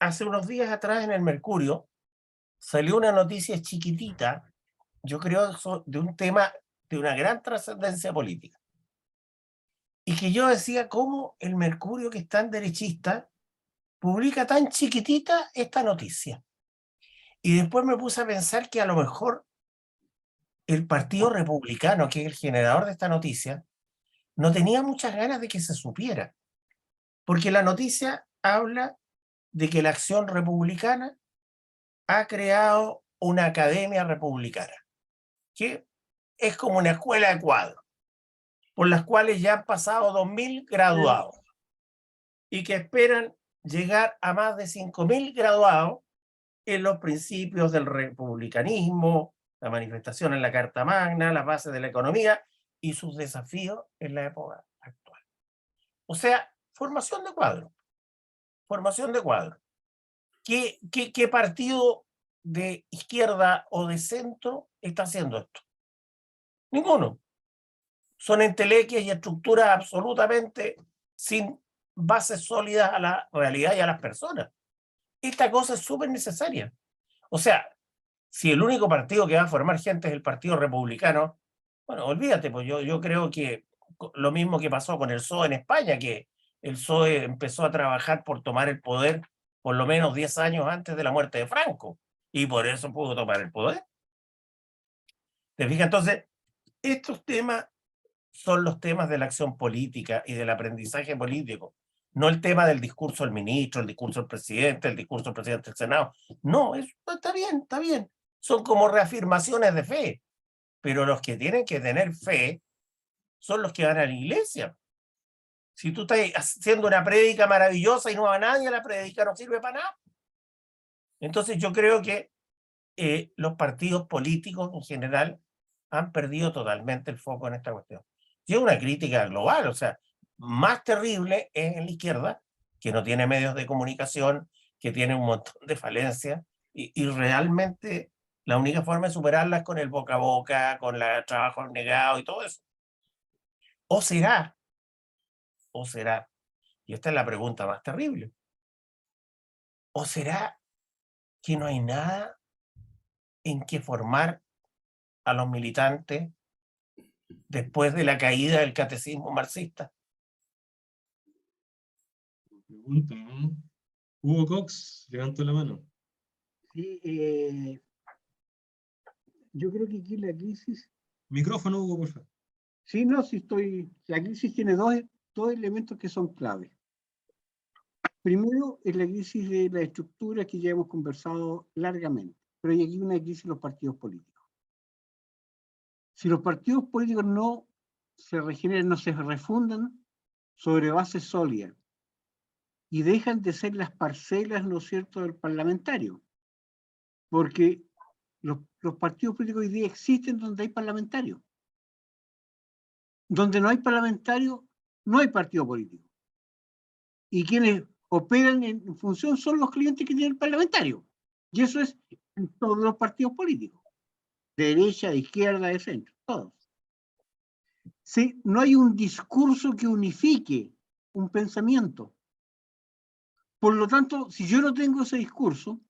Hace unos días atrás en el Mercurio salió una noticia chiquitita, yo creo, de un tema de una gran trascendencia política. Y que yo decía, ¿cómo el Mercurio, que es tan derechista, publica tan chiquitita esta noticia? Y después me puse a pensar que a lo mejor el Partido Republicano, que es el generador de esta noticia, no tenía muchas ganas de que se supiera, porque la noticia habla de que la Acción Republicana ha creado una academia republicana, que es como una escuela de cuadros, por las cuales ya han pasado 2.000 graduados, y que esperan llegar a más de 5.000 graduados en los principios del republicanismo, la manifestación en la Carta Magna, las bases de la economía y sus desafíos en la época actual. O sea, formación de cuadro. Formación de cuadro. ¿Qué partido de izquierda o de centro está haciendo esto? Ninguno. Son entelequias y estructuras absolutamente sin bases sólidas a la realidad y a las personas. Esta cosa es súper necesaria. O sea, si el único partido que va a formar gente es el Partido Republicano, bueno, olvídate, pues yo creo que lo mismo que pasó con el PSOE en España, que el PSOE empezó a trabajar por tomar el poder por lo menos 10 años antes de la muerte de Franco, y por eso pudo tomar el poder. ¿Te fijas? Entonces, estos temas son los temas de la acción política y del aprendizaje político, no el tema del discurso del ministro, el discurso del presidente del Senado. No, eso está bien, está bien. Son como reafirmaciones de fe, pero los que tienen que tener fe son los que van a la iglesia. Si tú estás haciendo una prédica maravillosa y no va nadie, la prédica no sirve para nada. Entonces yo creo que los partidos políticos en general han perdido totalmente el foco en esta cuestión. Y es una crítica global, o sea, más terrible es en la izquierda, que no tiene medios de comunicación, que tiene un montón de falencias, y realmente la única forma de superarlas es con el boca a boca, con el trabajo abnegado y todo eso. ¿O será? Y esta es la pregunta más terrible. ¿O será que no hay nada en que formar a los militantes después de la caída del catecismo marxista? Pregunta, ¿no? Hugo Cox, levantó la mano. Sí, yo creo que aquí la crisis... Micrófono, Hugo, por favor. Sí, no, sí estoy... La crisis tiene dos elementos que son claves. Primero es la crisis de la estructura que ya hemos conversado largamente, pero hay aquí una crisis de los partidos políticos. Si los partidos políticos no se regeneran, no se refundan sobre bases sólidas y dejan de ser las parcelas, ¿no es cierto?, del parlamentario, porque los partidos políticos hoy día existen donde hay parlamentarios. Donde no hay parlamentarios, no hay partido político. y quienes operan en función son los clientes que tiene el parlamentario. Y eso es en todos los partidos políticos, de derecha, de izquierda, de centro, todos. Sí, no hay un discurso que unifique un pensamiento. Por lo tanto, si yo no tengo ese discurso,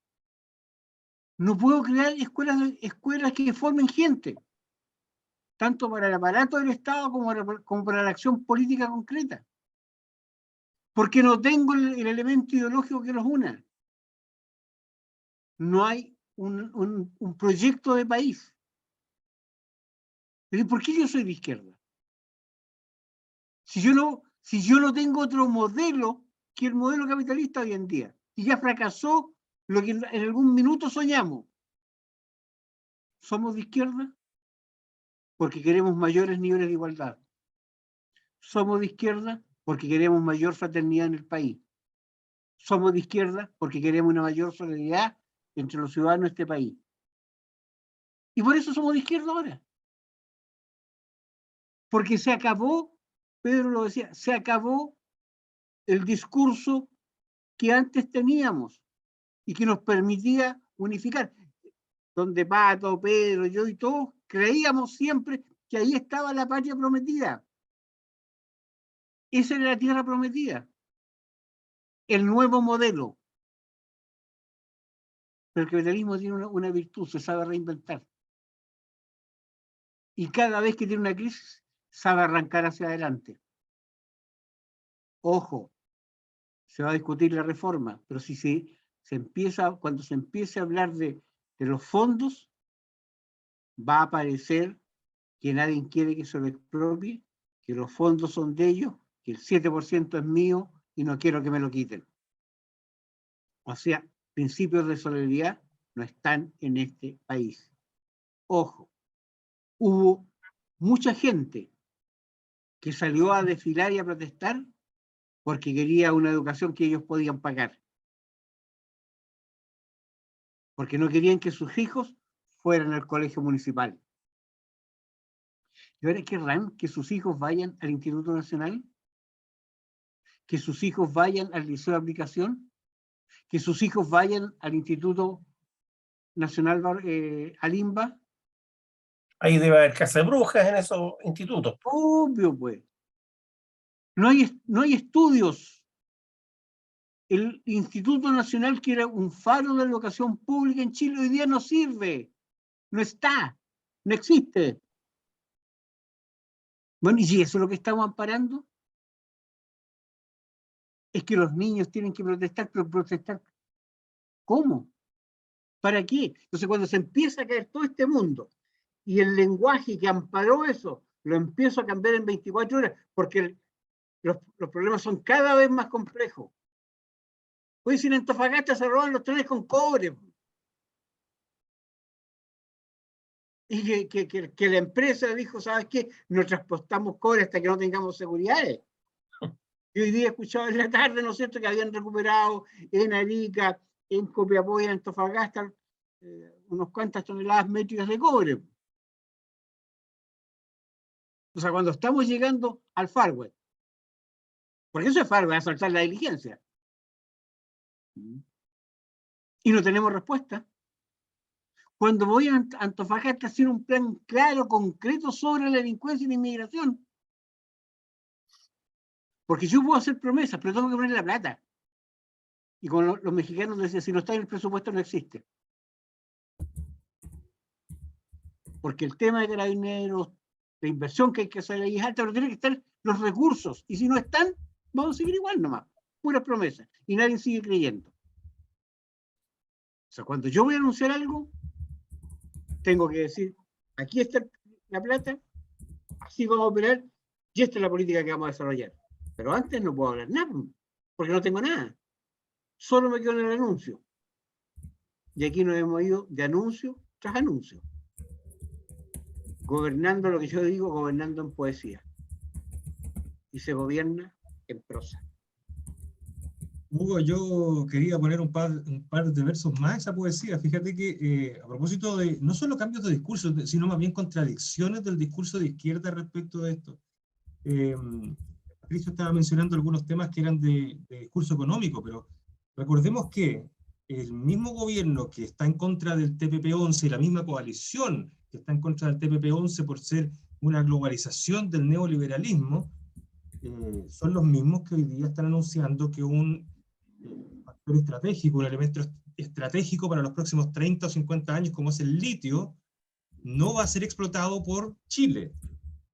no puedo crear escuelas que formen gente, tanto para el aparato del Estado como para la acción política concreta. Porque no tengo el elemento ideológico que los una. No hay un proyecto de país. Pero ¿por qué yo soy de izquierda? Si yo no tengo otro modelo que el modelo capitalista hoy en día, y ya fracasó lo que en algún minuto soñamos. ¿Somos de izquierda? Porque queremos mayores niveles de igualdad. ¿Somos de izquierda? Porque queremos mayor fraternidad en el país. ¿Somos de izquierda? Porque queremos una mayor solidaridad entre los ciudadanos de este país. Y por eso somos de izquierda ahora. Porque se acabó, Pedro lo decía, se acabó el discurso que antes teníamos y que nos permitía unificar. Donde Pato, Pedro, yo y todos creíamos siempre que ahí estaba la patria prometida. Esa era la tierra prometida. El nuevo modelo. Pero el capitalismo tiene una virtud, se sabe reinventar. Y cada vez que tiene una crisis, sabe arrancar hacia adelante. Ojo, se va a discutir la reforma, pero si cuando se empiece a hablar de los fondos, va a aparecer que nadie quiere que se lo expropie, que los fondos son de ellos, que el 7% es mío y no quiero que me lo quiten. O sea, principios de solidaridad no están en este país. Ojo, hubo mucha gente que salió a desfilar y a protestar porque quería una educación que ellos podían pagar. Porque no querían que sus hijos fueran al colegio municipal. ¿Y ahora querrán que sus hijos vayan al Instituto Nacional? ¿Que sus hijos vayan al Liceo de Aplicación? ¿Que sus hijos vayan al Instituto Nacional Alimba? Ahí debe haber casa de brujas en esos institutos. Obvio, pues. No hay estudios. El Instituto Nacional, que era un faro de la educación pública en Chile, hoy día no sirve. No está. No existe. Bueno, y si eso es lo que estamos amparando, es que los niños tienen que protestar, pero protestar, ¿cómo? ¿Para qué? Entonces, cuando se empieza a caer todo este mundo y el lenguaje que amparó eso, lo empiezo a cambiar en 24 horas, porque los problemas son cada vez más complejos. Hoy en Antofagasta se roban los trenes con cobre. Y que la empresa dijo, ¿sabes qué? No transportamos cobre hasta que no tengamos seguridades. Y hoy día he escuchado en la tarde, ¿no es cierto?, que habían recuperado en Arica, en Copiapó y en Antofagasta unos cuantas toneladas métricas de cobre. O sea, cuando estamos llegando al Far West, porque eso es Far West, a saltar la diligencia. Y no tenemos respuesta. Cuando voy a Antofagasta a hacer un plan claro, concreto sobre la delincuencia y la inmigración, porque yo puedo hacer promesas, pero tengo que poner la plata. Y como los mexicanos decían, si no está en el presupuesto no existe. Porque el tema de Carabineros, la inversión que hay que hacer ahí es alta, pero tienen que estar los recursos. Y si no están, vamos a seguir igual nomás. Puras promesas. Y nadie sigue creyendo. O sea, cuando yo voy a anunciar algo, tengo que decir, aquí está la plata, así vamos a operar, y esta es la política que vamos a desarrollar. Pero antes no puedo hablar nada, porque no tengo nada. Solo me quedo en el anuncio. Y aquí nos hemos ido de anuncio tras anuncio. Gobernando lo que yo digo, gobernando en poesía. Y se gobierna en prosa. Hugo, yo quería poner un par de versos más a esa poesía. Fíjate que a propósito de no solo cambios de discurso, sino más bien contradicciones del discurso de izquierda respecto de esto. Patricio estaba mencionando algunos temas que eran de discurso económico, pero recordemos que el mismo gobierno que está en contra del TPP-11 y la misma coalición que está en contra del TPP-11 por ser una globalización del neoliberalismo, son los mismos que hoy día están anunciando que un factor estratégico, un elemento estratégico para los próximos 30 o 50 años, como es el litio, no va a ser explotado por Chile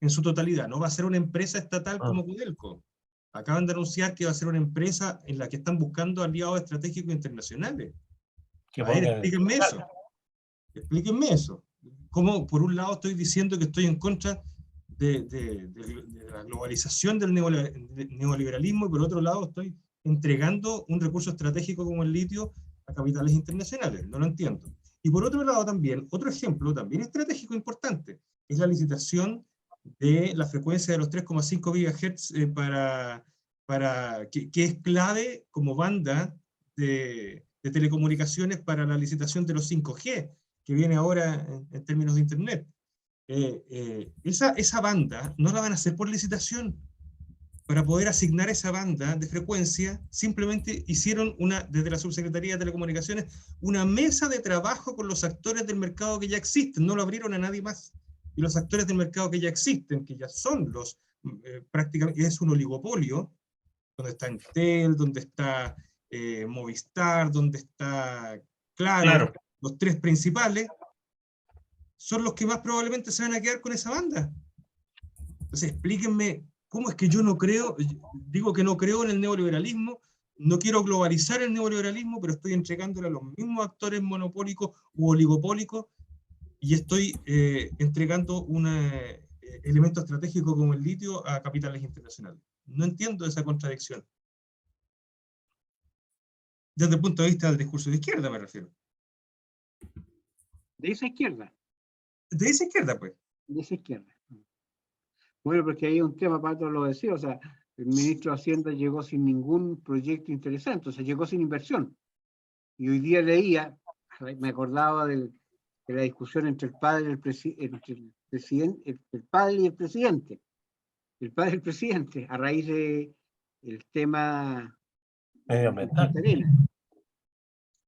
en su totalidad, no va a ser una empresa estatal como Codelco. Acaban de anunciar que va a ser una empresa en la que están buscando aliados estratégicos internacionales. A ver, explíquenme eso. Explíquenme eso. ¿Cómo, por un lado, estoy diciendo que estoy en contra de la globalización del neoliberalismo y por otro lado estoy entregando un recurso estratégico como el litio a capitales internacionales? No lo entiendo. Y por otro lado también, otro ejemplo también estratégico importante, es la licitación de la frecuencia de los 3,5 GHz que es clave como banda de telecomunicaciones para la licitación de los 5G, que viene ahora en términos de Internet. Esa banda no la van a hacer por licitación. Para poder asignar esa banda de frecuencia, simplemente hicieron desde la Subsecretaría de Telecomunicaciones, una mesa de trabajo con los actores del mercado que ya existen, no lo abrieron a nadie más. Y los actores del mercado que ya existen, que ya son prácticamente, es un oligopolio, donde está Entel, donde está Movistar, donde está Claro, los tres principales, son los que más probablemente se van a quedar con esa banda. Entonces explíquenme, ¿cómo es que yo no creo, digo que no creo en el neoliberalismo, no quiero globalizar el neoliberalismo, pero estoy entregándole a los mismos actores monopólicos u oligopólicos y estoy entregando un elemento estratégico como el litio a capitales internacionales? No entiendo esa contradicción. Desde el punto de vista del discurso de izquierda, me refiero. De esa izquierda. De esa izquierda, pues. De esa izquierda. Bueno, porque hay un tema, Pato lo decía, o sea, el ministro de Hacienda llegó sin ningún proyecto interesante, o sea, llegó sin inversión. Y hoy día leía, me acordaba de la discusión entre el padre y el presidente, el padre y el presidente. El padre y el presidente, a raíz de el tema medioambiental.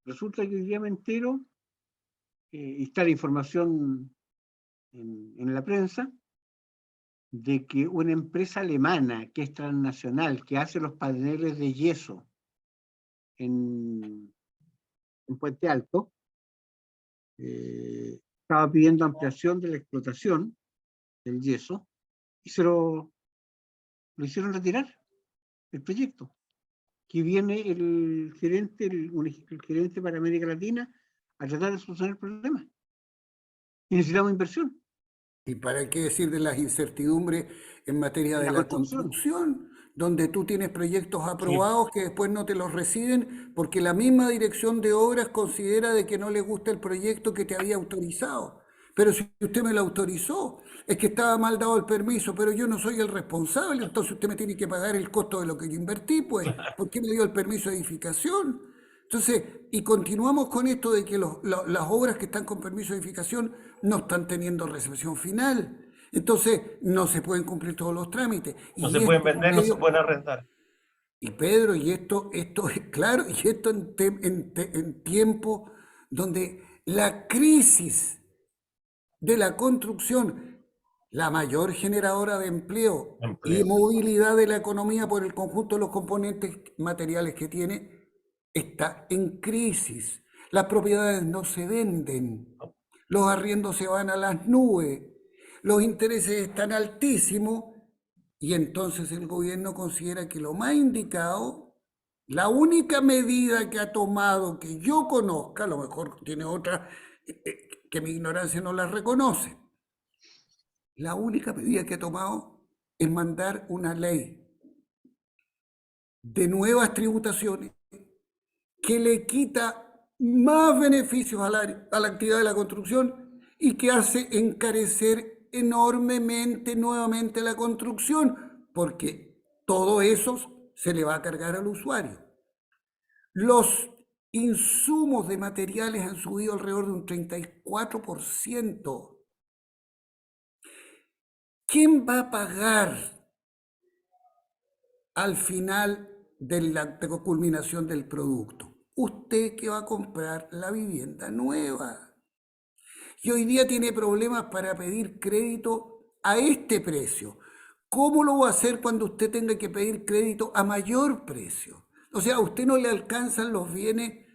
Resulta que hoy día me entero, y está la información en la prensa, de que una empresa alemana que es transnacional, que hace los paneles de yeso en Puente Alto, estaba pidiendo ampliación de la explotación del yeso y se lo hicieron retirar el proyecto. Que viene el gerente para América Latina a tratar de solucionar el problema. Y necesitamos inversión. ¿Y para qué decir de las incertidumbres en materia de la construcción, donde tú tienes proyectos aprobados que después no te los reciben porque la misma dirección de obras considera de que no le gusta el proyecto que te había autorizado? Pero si usted me lo autorizó, es que estaba mal dado el permiso, pero yo no soy el responsable, entonces usted me tiene que pagar el costo de lo que yo invertí, pues, ¿por qué me dio el permiso de edificación? Entonces, y continuamos con esto de que las obras que están con permiso de edificación no están teniendo recepción final. Entonces, no se pueden cumplir todos los trámites. No se pueden vender, no se pueden arrendar. Y Pedro, y esto es claro, y esto en tiempo donde la crisis de la construcción, la mayor generadora de empleo y movilidad de la economía por el conjunto de los componentes materiales que tiene, está en crisis. Las propiedades no se venden, los arriendos se van a las nubes, los intereses están altísimos y entonces el gobierno considera que lo más indicado, la única medida que ha tomado que yo conozca, a lo mejor tiene otra que mi ignorancia no la reconoce, la única medida que ha tomado es mandar una ley de nuevas tributaciones que le quita más beneficios a la actividad de la construcción y que hace encarecer enormemente nuevamente la construcción, porque todo eso se le va a cargar al usuario. Los insumos de materiales han subido alrededor de un 34%. ¿Quién va a pagar al final de la culminación del producto. Usted que va a comprar la vivienda nueva. Y hoy día tiene problemas para pedir crédito a este precio. ¿Cómo lo va a hacer cuando usted tenga que pedir crédito a mayor precio? O sea, a usted no le alcanzan los bienes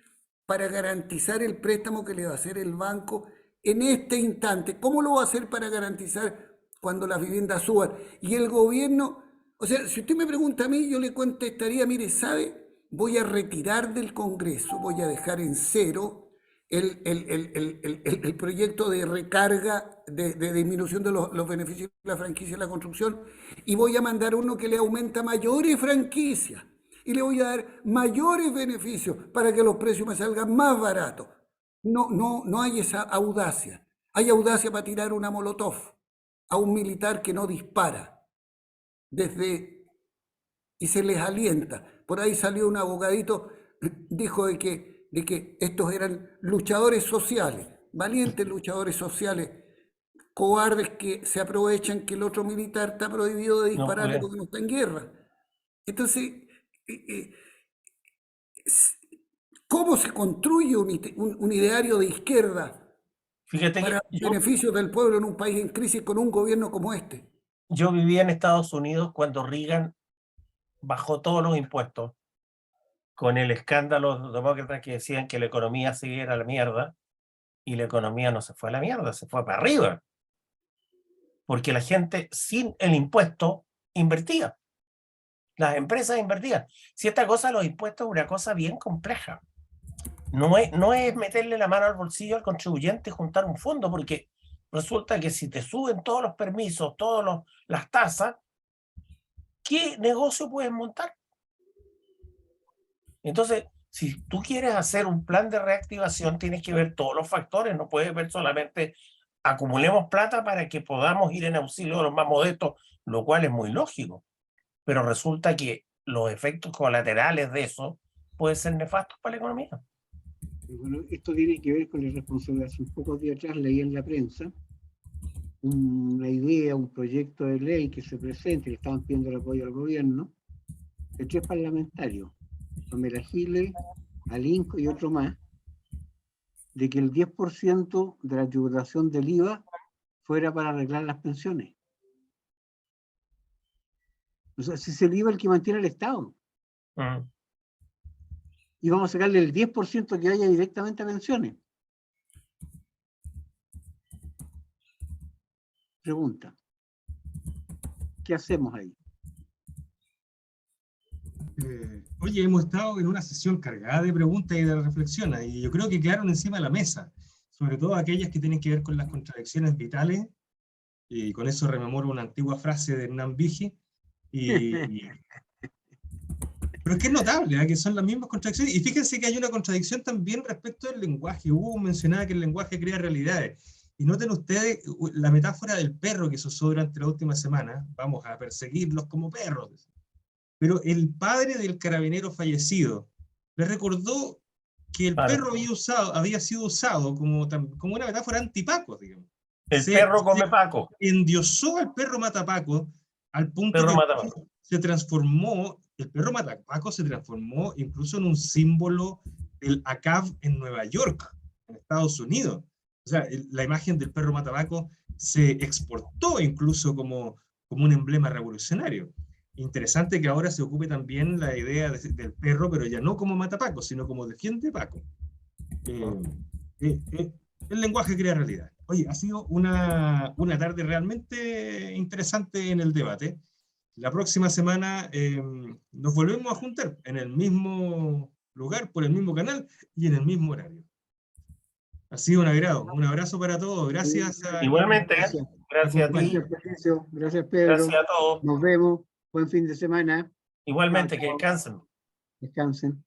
para garantizar el préstamo que le va a hacer el banco en este instante. ¿Cómo lo va a hacer para garantizar cuando las viviendas suban? Y el gobierno, o sea, si usted me pregunta a mí, yo le contestaría, mire, ¿sabe? Voy a retirar del Congreso, voy a dejar en cero el proyecto de recarga, de disminución de los beneficios de la franquicia de la construcción, y voy a mandar uno que le aumenta mayores franquicias y le voy a dar mayores beneficios para que los precios me salgan más baratos. No hay esa audacia. Hay audacia para tirar una molotov a un militar que no dispara y se les alienta. Por ahí salió un abogadito, dijo de que estos eran luchadores sociales, valientes luchadores sociales, cobardes que se aprovechan que el otro militar está prohibido de dispararle porque no está en guerra. Entonces, ¿cómo se construye un ideario de izquierda para beneficios del pueblo en un país en crisis con un gobierno como este? Yo vivía en Estados Unidos cuando Reagan bajó todos los impuestos, con el escándalo de los demócratas que decían que la economía se iba a la mierda, y la economía no se fue a la mierda, se fue para arriba. Porque la gente sin el impuesto invertía. Las empresas invertían. Si esta cosa, los impuestos, es una cosa bien compleja. No es meterle la mano al bolsillo al contribuyente y juntar un fondo, porque resulta que si te suben todos los permisos, todas las tasas, ¿qué negocio puedes montar? Entonces, si tú quieres hacer un plan de reactivación, tienes que ver todos los factores, no puedes ver solamente acumulemos plata para que podamos ir en auxilio de los más modestos, lo cual es muy lógico. Pero resulta que los efectos colaterales de eso pueden ser nefastos para la economía. Bueno, esto tiene que ver con la responsabilidad. Hace un pocos días atrás leí en la prensa una idea, un proyecto de ley que se presenta, y le estaban pidiendo el apoyo al gobierno, de 3 parlamentarios, Pamela Giles, Alinco y otro más, de que el 10% de la tributación del IVA fuera para arreglar las pensiones. O sea, si es el IVA el que mantiene el Estado. Y vamos a sacarle el 10% que vaya directamente a pensiones. Pregunta. ¿Qué hacemos ahí? Oye, hemos estado en una sesión cargada de preguntas y de reflexiones, y yo creo que quedaron encima de la mesa, sobre todo aquellas que tienen que ver con las contradicciones vitales, y con eso rememoro una antigua frase de Hernán Vigi, pero es que es notable, ¿eh? Que son las mismas contradicciones, y fíjense que hay una contradicción también respecto del lenguaje. Hugo mencionaba que el lenguaje crea realidades, y noten ustedes la metáfora del perro que se usó durante la última semana. Vamos a perseguirlos como perros. Pero el padre del carabinero fallecido le recordó que el perro había sido usado como una metáfora antipaco, digamos. El perro come Paco. Endiosó al perro matapaco al punto que se transformó, el perro matapaco se transformó incluso en un símbolo del ACAB en Nueva York, en Estados Unidos. O sea, la imagen del perro matapaco se exportó incluso como un emblema revolucionario. Interesante que ahora se ocupe también la idea del perro, pero ya no como matapaco, sino como defiende Paco. El lenguaje crea realidad. Oye, ha sido una tarde realmente interesante en el debate. La próxima semana nos volvemos a juntar en el mismo lugar, por el mismo canal y en el mismo horario. Ha sido un agrado. Un abrazo para todos. Gracias. Igualmente. Gracias a ti. Gracias, Pedro. Gracias a todos. Nos vemos. Buen fin de semana. Igualmente, que descansen. Descansen.